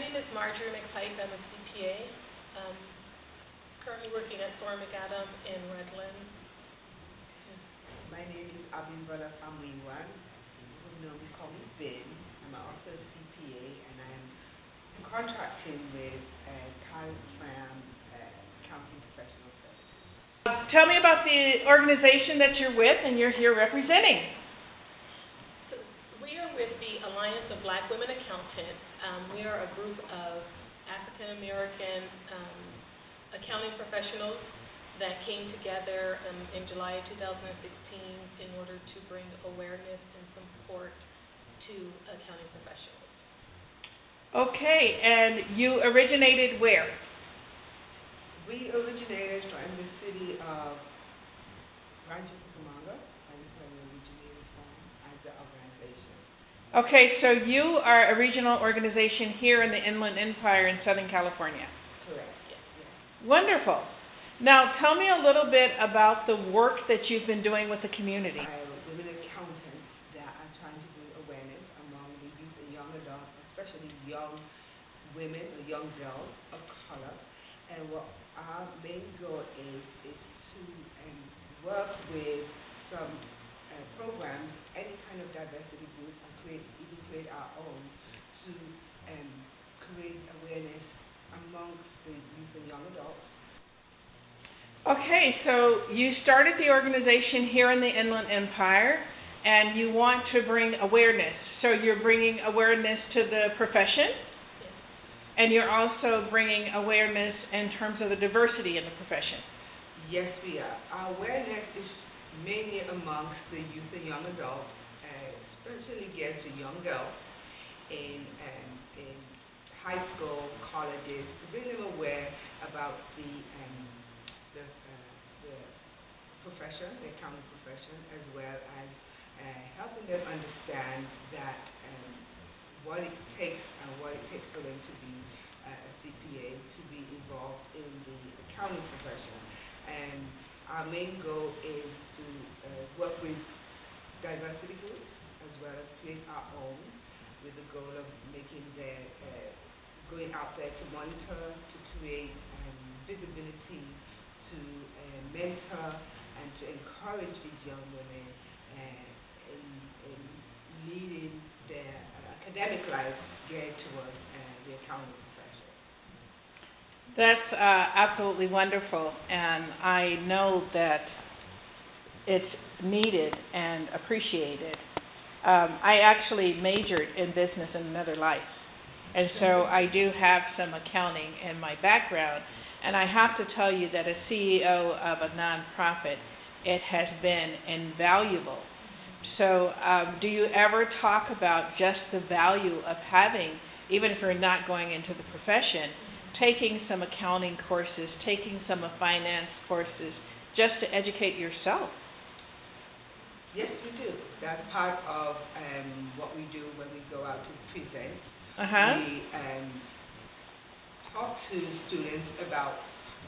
name is Marjorie McPike. I'm a CPA, currently working at S.M.A.R.T in Redlands. My name is Abimbola Famwiwan. You know me, call me Ben. I'm also a CPA, and I'm contracting with Calfram Accounting Professional Services. Tell me about the organization that you're with and you're here representing. So we are with the Alliance of Black Women Accountants. We are a group of African American accounting professionals that came together in July 2016 in order to bring awareness and support to accounting professionals. Okay, and you originated where? We originated from the city of Rancho Cucamonga. That is where we originated from as the organization. Okay, so you are a regional organization here in the Inland Empire in Southern California. Correct. Yes. Wonderful. Now, tell me a little bit about the work that you've been doing with the community. Women accountants that are trying to bring awareness among the youth and young adults, especially young women or young girls of color. And what our main goal is to work with some programs, any kind of diversity group, and create our own to create awareness amongst the youth and young adults. Okay, so you started the organization here in the Inland Empire, and you want to bring awareness. So you're bringing awareness to the profession, and you're also bringing awareness in terms of the diversity in the profession. Yes, we are. Our awareness is mainly amongst the youth and young adults, especially geared to young girls in high school, colleges, to bring them aware about the profession, the accounting profession, as well as helping them understand that what it takes for them to be a CPA, to be involved in the accounting profession. And our main goal is to work with diversity groups as well as create our own, with the goal of making going out there to monitor, to create visibility, to mentor, and to encourage these young women in leading their academic lives geared towards the accounting profession. That's absolutely wonderful, and I know that it's needed and appreciated. I actually majored in business in another life, and so I do have some accounting in my background, and I have to tell you that as CEO of a nonprofit, it has been invaluable. So do you ever talk about just the value of having, even if you're not going into the profession, taking some accounting courses, taking some finance courses, just to educate yourself? Yes, we do. That's part of what we do when we go out to present. We talk to students about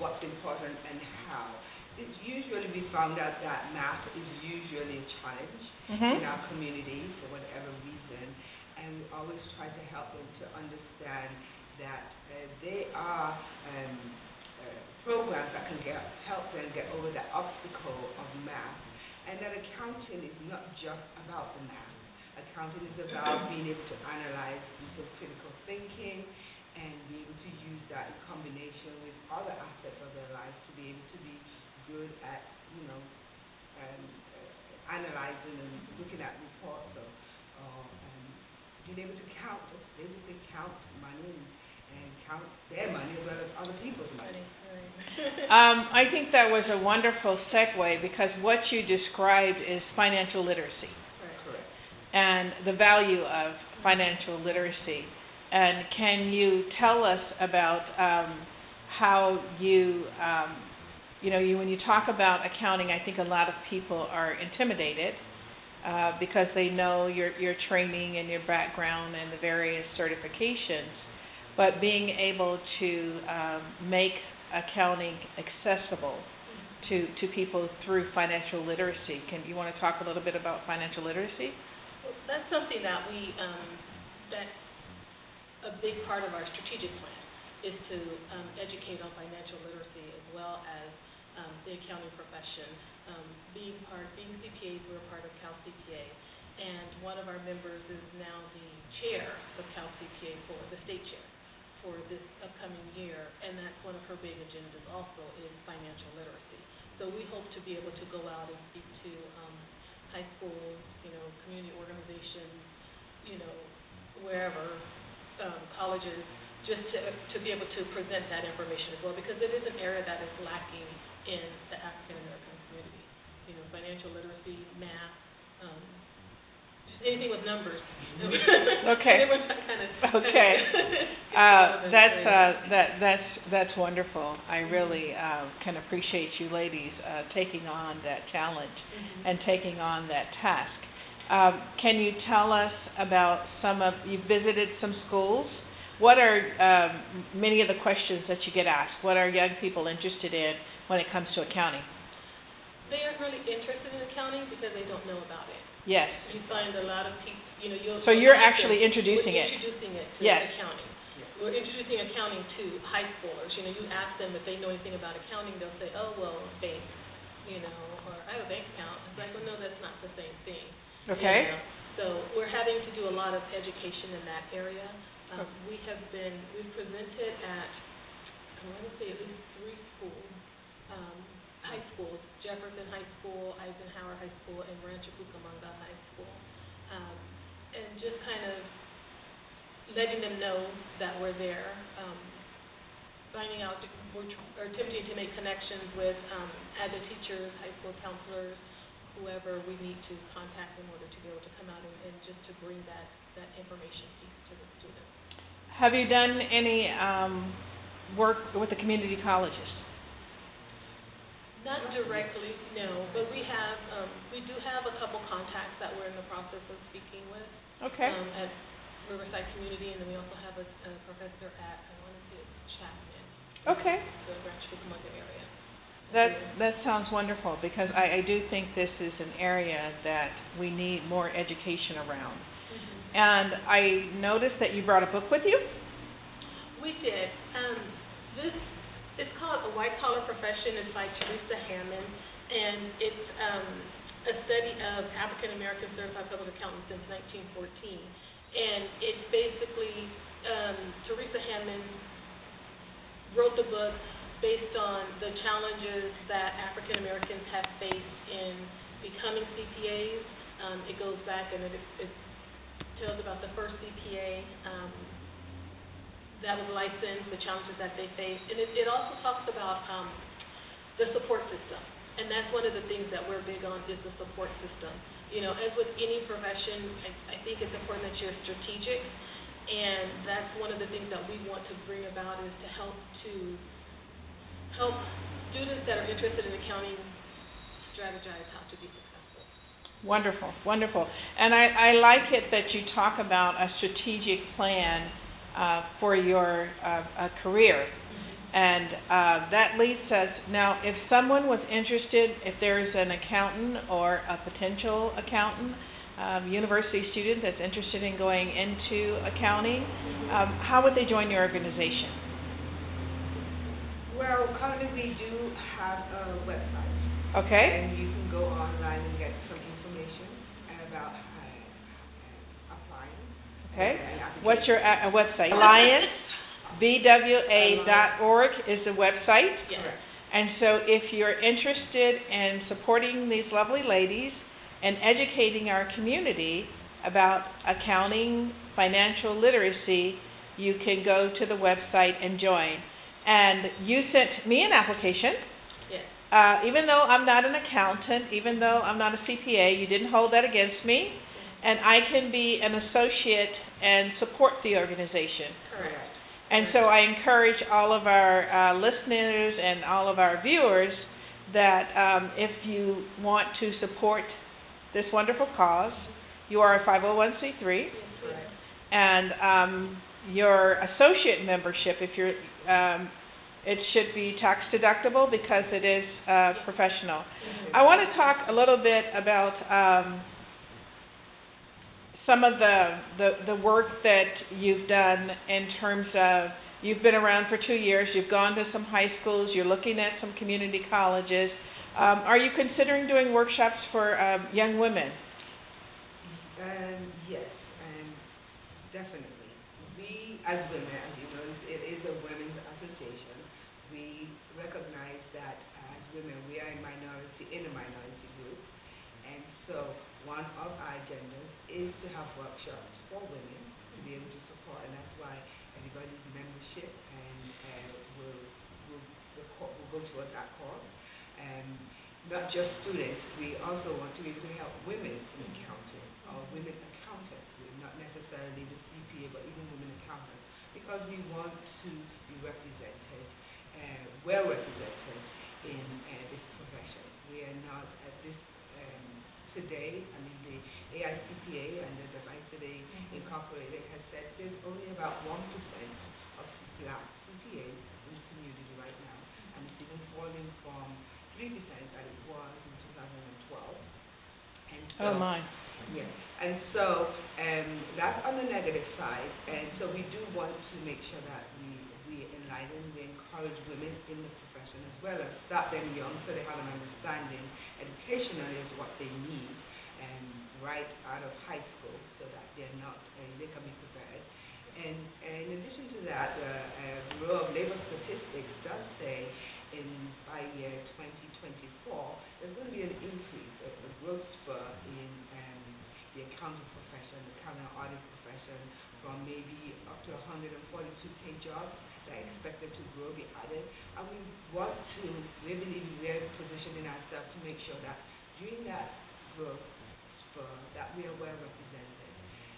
what's important and how. It's usually we found out that math is usually a challenge in our community for whatever reason, and we always try to help them to understand that there are programs that can help them get over the obstacle of math, and that accounting is not just about the math. Accounting is about being able to analyze, use of critical thinking, and be able to use that in combination with other aspects of their lives to be able to be good at, analyzing and looking at reports or being able to count, just basically count money and count their money as well as other people's money. I think that was a wonderful segue, because what you described is financial literacy. Correct. And the value of financial literacy. And can you tell us about how you, when you talk about accounting, I think a lot of people are intimidated because they know your training and your background and the various certifications, but being able to make accounting accessible to people through financial literacy. You want to talk a little bit about financial literacy? Well, that's something that we that a big part of our strategic plan is to educate on financial literacy as well as the accounting profession. Being CPAs, we're a part of Cal CPA, and one of our members is now the chair of Cal CPA for the state chair for this upcoming year, and that's one of her big agendas also is financial literacy. So we hope to be able to go out and speak to high schools, community organizations, wherever, colleges, just to be able to present that information as well, because it is an area that is lacking in the African American community. Financial literacy, math, just anything with numbers. Okay. Okay. That's wonderful. I really can appreciate you ladies taking on that challenge and taking on that task. Can you tell us about you visited some schools? What are many of the questions that you get asked? What are young people interested in when it comes to accounting? They aren't really interested in accounting because they don't know about it. Yes. You find a lot of people, So you're actually introducing it. We're introducing it to yes. accounting. Yes. We're introducing accounting to high schoolers. You ask them if they know anything about accounting, they'll say, oh, well, bank, or I have a bank account. It's like, well, no, that's not the same thing. Okay. So we're having to do a lot of education in that area. We've presented at, I want to say at least 3 schools, high schools, Jefferson High School, Eisenhower High School, and Rancho Cucamonga High School. And just kind of letting them know that we're there, finding out, we're attempting to make connections with other teachers, high school counselors, whoever we need to contact in order to be able to come out and just to bring that information piece to the students. Have you done any work with the community colleges? Not directly, no, but we do have a couple contacts that we're in the process of speaking with. Okay. At Riverside Community, and then we also have a professor at, I want to say it's Chapman. Okay. The Rancho Cucamonga area. That sounds wonderful, because I do think this is an area that we need more education around. And I noticed that you brought a book with you? We did. It's called A White Collar Profession. It's by Teresa Hammond, and it's a study of African American certified public accountants since 1914. And it's basically, Teresa Hammond wrote the book based on the challenges that African Americans have faced in becoming CPAs. It goes back and it tells about the first CPA that was licensed, the challenges that they faced, and it also talks about the support system, and that's one of the things that we're big on is the support system. As with any profession, I think it's important that you're strategic, and that's one of the things that we want to bring about is to help students that are interested in accounting strategize how to be successful. Wonderful, wonderful. And I like it that you talk about a strategic plan for your career. And that leads us, now if someone was interested, if there's an accountant or a potential accountant, university student that's interested in going into accounting, how would they join your organization? Well, currently we do have a website. Okay. And you can go online and get some information about applying. Okay. What's your website? AllianceBWA.org is the website. Yes. And so if you're interested in supporting these lovely ladies and educating our community about accounting, financial literacy, you can go to the website and join. And you sent me an application. Yes. Even though I'm not an accountant, even though I'm not a CPA, you didn't hold that against me. And I can be an associate and support the organization. Correct. And so I encourage all of our listeners and all of our viewers that if you want to support this wonderful cause, you are a 501c3, Yes, correct. and your associate membership, if you're, it should be tax deductible because it is professional. I want to talk a little bit about some of the work that you've done in terms of, you've been around for 2 years, you've gone to some high schools, you're looking at some community colleges. Are you considering doing workshops for young women? Yes, definitely. We, as women, as you know, it is a women's association. We recognize that as women, we are in a minority group, and so one of our agendas is to have workshops for women to be able to support, and that's why everybody's membership and will go towards that cause. Not just students, we also want to be able to help women in accounting, or women accountants, not necessarily the CPA, but even women accountants, because we want to be represented, well represented in this profession. We are not at this today. I mean, the AICPA and the Diversity Incorporated has said there's only about 1% of black CPAs in the community right now, and it's even falling from 3% that it was in 2012. And so, oh my. Yes, and so that's on the negative side, and so we do want to make sure that we enlighten, we encourage women in the profession as well, and start them young so they have an understanding educationally of what they need right out of high school, so that they can be prepared. And in addition to that, the Bureau of Labor Statistics does say by year 2024, there's going to be an increase, a growth spur in the accounting profession, the accounting audit profession, from maybe up to 142K jobs that are expected to grow, be added. And we believe we're positioning ourselves to make sure that during that growth spur, that we are well represented.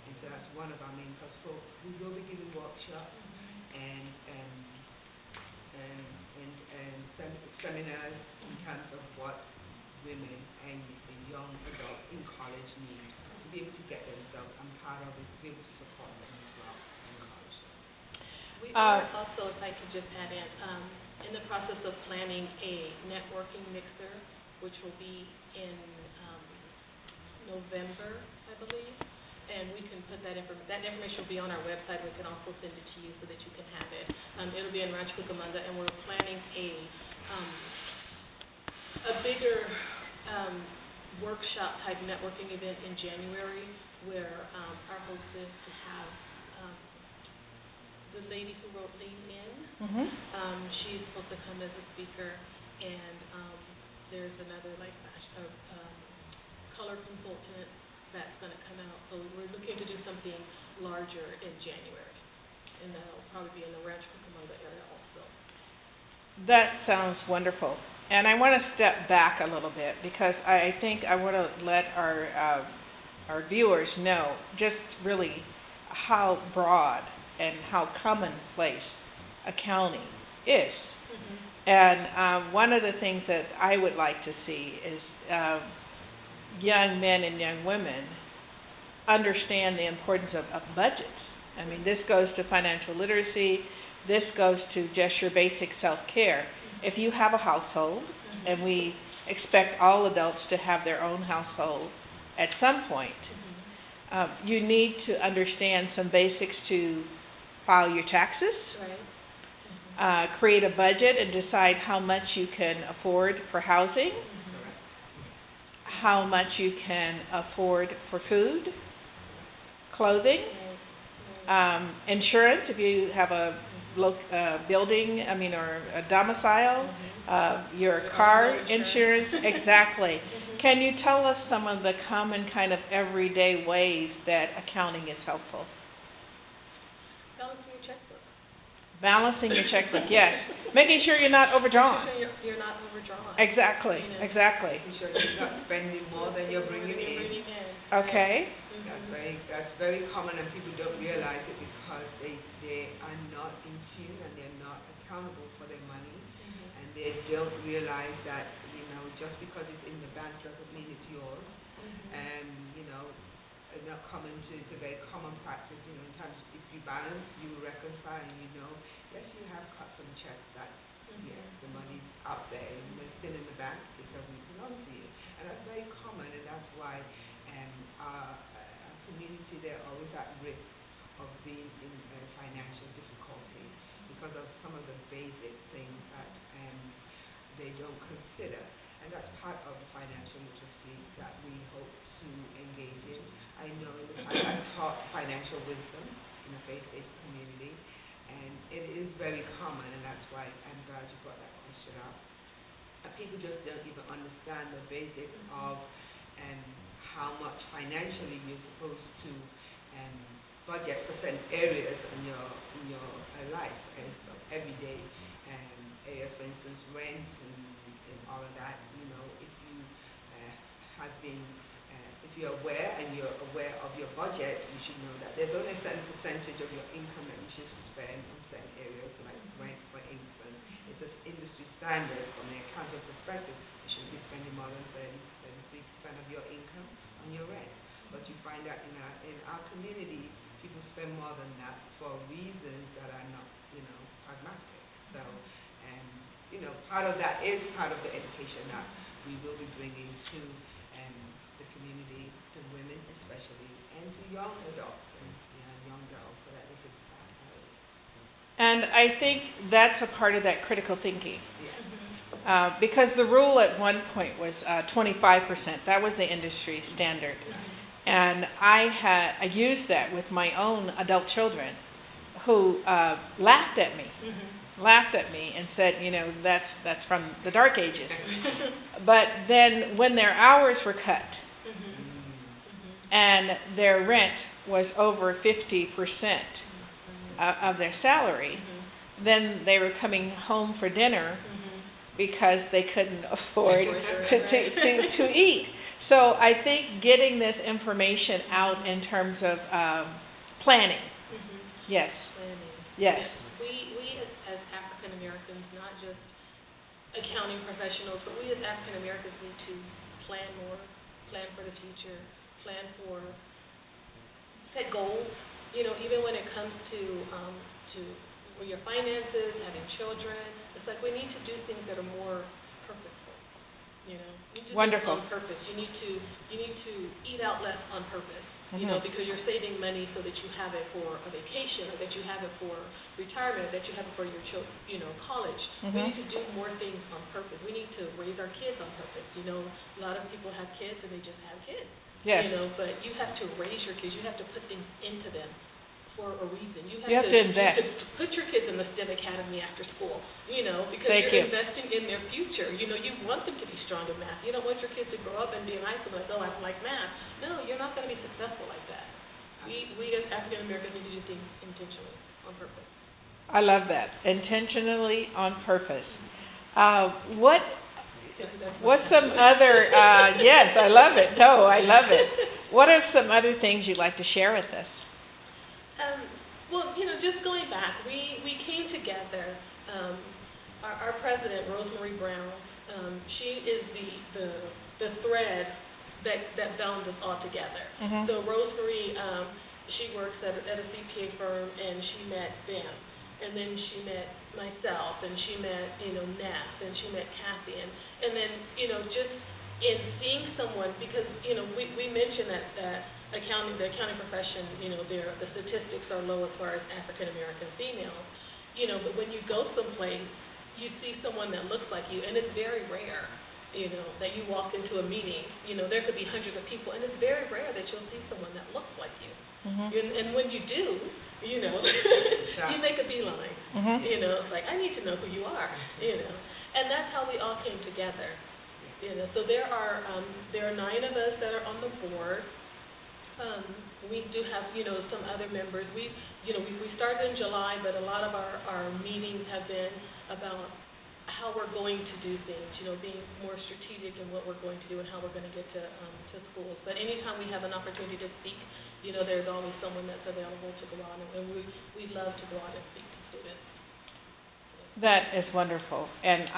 And so that's one of our main goals. So we will be giving workshops and seminars in terms of what women and young adults in college need to be able to get themselves and part of it, to be able to support them as well in college. We are also, if I could just add in the process of planning a networking mixer, which will be in November, I believe. And we can put that information will be on our website. We can also send it to you so that you can have it. It'll be in Rancho Cucamonga, and we're planning a bigger workshop type networking event in January, where our hope is to have the lady who wrote Lean In. She's supposed to come as a speaker, and there's another color consultant that's going to come out. So we're looking to do something larger in January, and that'll probably be in the Rancho Cucamonga area also. That sounds wonderful. And I want to step back a little bit, because I think I want to let our viewers know just really how broad and how commonplace accounting is. And one of the things that I would like to see is young men and young women understand the importance of budgets. I mean, this goes to financial literacy. This goes to just your basic self-care. If you have a household, and we expect all adults to have their own household at some point, you need to understand some basics to file your taxes, create a budget and decide how much you can afford for housing, how much you can afford for food, clothing, insurance if you have a building, or a domicile, your car insurance, exactly. Can you tell us some of the common kind of everyday ways that accounting is helpful? Balancing your checkbook. Balancing your checkbook, yes. Making sure you're not overdrawn. Making sure you're not overdrawn. Exactly, exactly. Making sure you're not spending more than you're bringing in. Okay. That's very common, and people don't realize it because they are not in tune and they're not accountable for their money, and they don't realize that just because it's in the bank doesn't mean it's yours. And not common to it's a very common practice. In terms of if you balance, you reconcile, and yes, you have cut some checks that yes, the money's out there, and it's still in the bank, it doesn't belong to you, and that's very common, and that's why our community, they're always at risk of being in financial difficulty because of some of the basic things that they don't consider. And that's part of the financial literacy that we hope to engage in. I know I've taught financial wisdom in a faith-based community, and it is very common, and that's why I'm glad you brought that question up. People just don't even understand the basics of how much financially you're supposed to budget for certain areas in your life, and so everyday areas, for instance, rent and all of that. You know, if you have been if you're aware and you're aware of your budget, you should know that there's only a certain percentage of your income that you should spend on certain areas, like rent, for instance. It's just industry standard from the accounting perspective. You shouldn't be spending more than 33% of your income on your rent. But you find that in our community, people spend more than that for reasons that are not, pragmatic. So, part of that is part of the education that we will be bringing to the community, to women especially, and to young adults and young girls, so that they can start early. And I think that's a part of that critical thinking. Yeah. Because the rule at one point was 25%. That was the industry standard. And I used that with my own adult children who laughed at me. And said, that's from the dark ages. But then when their hours were cut and their rent was over 50% of their salary, then they were coming home for dinner because they couldn't afford to eat. So I think getting this information out in terms of planning. Yes. Planning. Yes. We as African Americans, not just accounting professionals, but we as African Americans need to plan more, plan for the future, plan for, set goals. Even when it comes to your finances, having children, it's like we need to do things that are more purposeful. You do Wonderful. things on purpose. You need to eat out less on purpose. Because you're saving money so that you have it for a vacation, or that you have it for retirement, that you have it for your children, college. We need to do more things on purpose. We need to raise our kids on purpose. A lot of people have kids and they just have kids. Yes. But you have to raise your kids. You have to put things into them for a reason. You have to invest. You have to put your kids in the STEM academy after school, because Thank you're you. investing in their future. You want them to be strong in math. You don't want your kids to grow up and be in high school like, oh, I don't like math. No, you're not going to be successful like that. We as African Americans need to do things intentionally, on purpose. I love that. Intentionally on purpose. What's some other, yes, I love it. No, I love it. What are some other things you'd like to share with us? Well, just going back, we came together. Our president, Rosemary Brown, she is the thread that bound us all together. So Rosemary, she works at a CPA firm, and she met Ben, and then she met myself, and she met Ness, and she met Kathy, and then just in seeing someone, because we mentioned that the accounting profession, the statistics are low as far as African American females, but when you go someplace, you see someone that looks like you, and it's very rare, that you walk into a meeting, there could be hundreds of people, and it's very rare that you'll see someone that looks like you. And when you do, you make a beeline. It's like, I need to know who you are, and that's how we all came together. So there are 9 of us that are on the board. We do have, some other members. We started in July, but a lot of our meetings have been about how we're going to do things, being more strategic in what we're going to do and how we're going to get to schools. But anytime we have an opportunity to speak, there's always someone that's available to go out, and we love to go out and speak to students. That is wonderful, and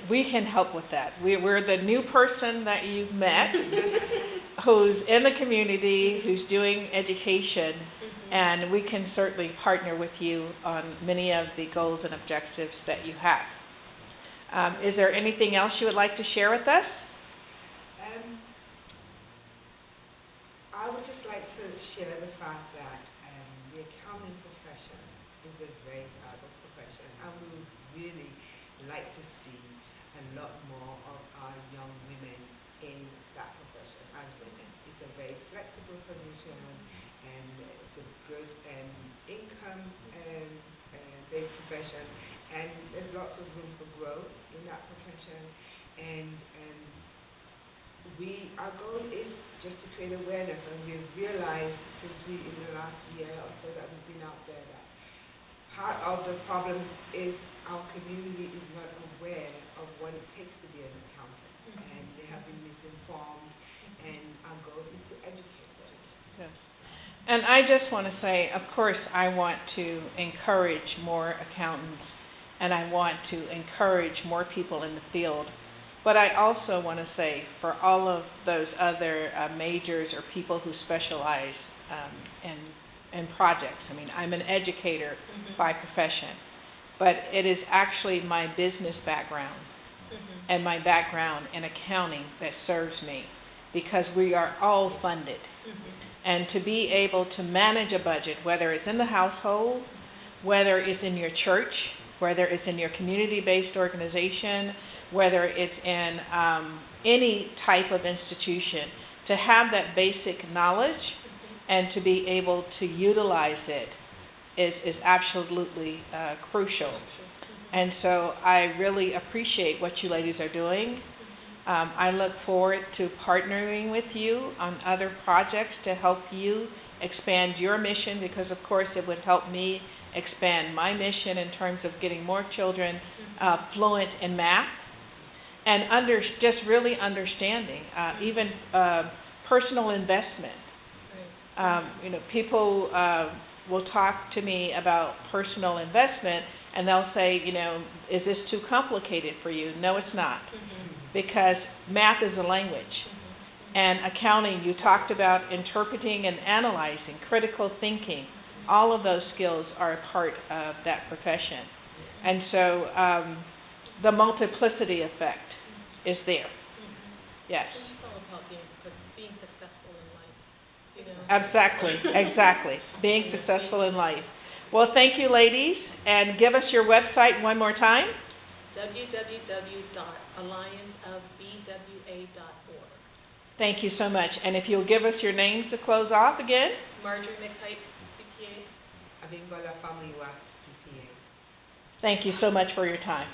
we can help with that. We're the new person that you've met, who's in the community, who's doing education, and we can certainly partner with you on many of the goals and objectives that you have. Is there anything else you would like to share with us? I would just like to accounting profession is a very valuable profession, and we would really like to see a lot more of our young women in that profession as women. It's a very flexible position, and it's a good income based profession, and there's lots of room for growth in that profession. And our goal is just to create awareness, and we've realized in the last year or so that we've been out there that part of the problem is our community is not aware of what it takes to be an accountant, and they have been misinformed, and our goal is to educate them. Yes. And I just want to say, of course, I want to encourage more accountants, and I want to encourage more people in the field. But I also want to say, for all of those other majors or people who specialize in projects, I mean, I'm an educator by profession, but it is actually my business background and my background in accounting that serves me, because we are all funded. And to be able to manage a budget, whether it's in the household, whether it's in your church, whether it's in your community-based organization, whether it's in any type of institution, to have that basic knowledge and to be able to utilize it is absolutely crucial. And so I really appreciate what you ladies are doing. I look forward to partnering with you on other projects to help you expand your mission, because of course it would help me expand my mission in terms of getting more children fluent in math, and just really understanding even personal investment. People will talk to me about personal investment, and they'll say, is this too complicated for you? No, it's not, because math is a language. And accounting, you talked about interpreting and analyzing, critical thinking. All of those skills are a part of that profession. And so the multiplicity effect is there. Yes. It's all about being successful in life, Exactly. Being successful in life. Well, thank you, ladies. And give us your website one more time. www.allianceofbwa.org. Thank you so much. And if you'll give us your names to close off again. Marjorie McType, CPA. Abimbola Famiwa, CPA. Thank you so much for your time.